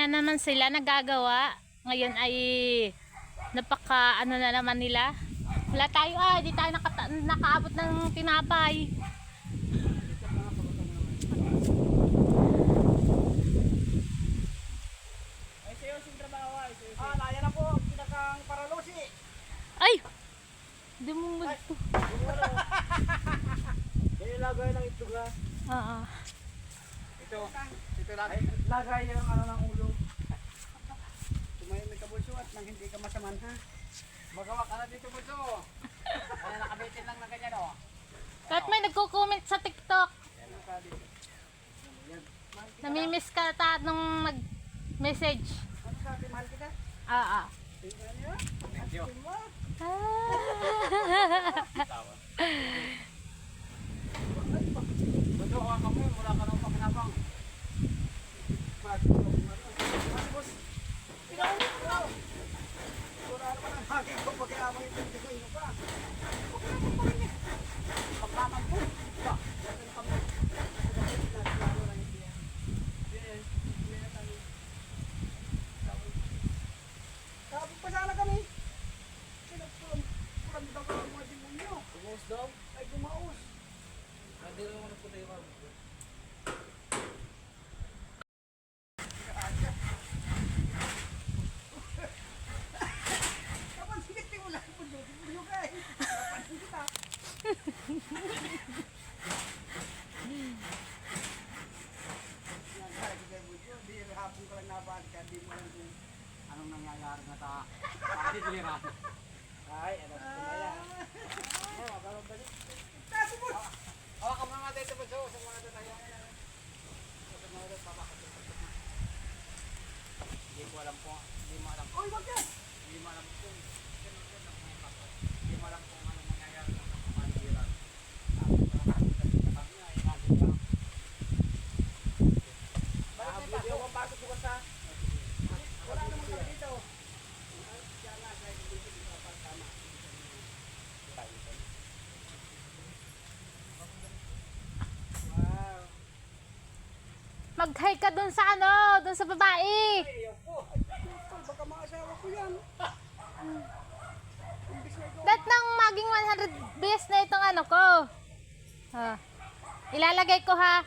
na naman sila nagagawa. Ngayon ay napaka ano na naman nila. Wala tayo di tayo nakaabot ng tinapay. Ay sayo sing trabaho ay. Naya na po pinakang paralosi. Ay! Hindi mo magto. Kaya lagay ng itlog ha. Oo. Ito lagay. Lagay yung ano ng ulo. May kabulso at nang hindi ka masaman ha. Magawa ka na dito bulso. Ano nakabitin lang na ganyan o. Kahit may nagko-comment sa TikTok. Yan ang sabi. Namimiss ka ta nung nag-message. Ano sabi, mahal kita? Oo. Tingnan niyo. Thank you. Bato ka kami, wala ka nang pakinabang. Boss. Ikaw. Wala naman ang hagin ko pakinabang ito. Hindi ko ino pa. Pakinabang pa rin eh. Pagkaman po. Ba? Yan kami. Kapag pa sana kami. Pulang daw ka ng mga demonyo. Gumaus daw? Ay gumaus. Hindi rin mo nagpunta yung mga. Kapan sigating mo lang po doon? Demonyo ka eh. Kapan kita. Yan ka, hindi kayo buto. Hindi hapon ka lang nabalik ka. Hindi mo lang kung anong nangyayari na ta. Hindi tiliran. Ay, alam ko na yan. Oo, parang balik. Taso mo! Hawakan mo naman tayo ito po sa mga tayo. Sa mga tayo, papakasok. Hindi ko alam po. Hindi mo alam. Uy, wag yan! Hindi mo alam po. Hindi mo alam kung ano nangyayari sa mga pamaliran. Hindi ako pasok bukas ha. Wala naman kami dito. Mag-hi ka dun sa ano, dun sa babae. Baka maasawa ko yan. Dat nang maging 100 bes na itong ano ko. Ilalagay ko ha.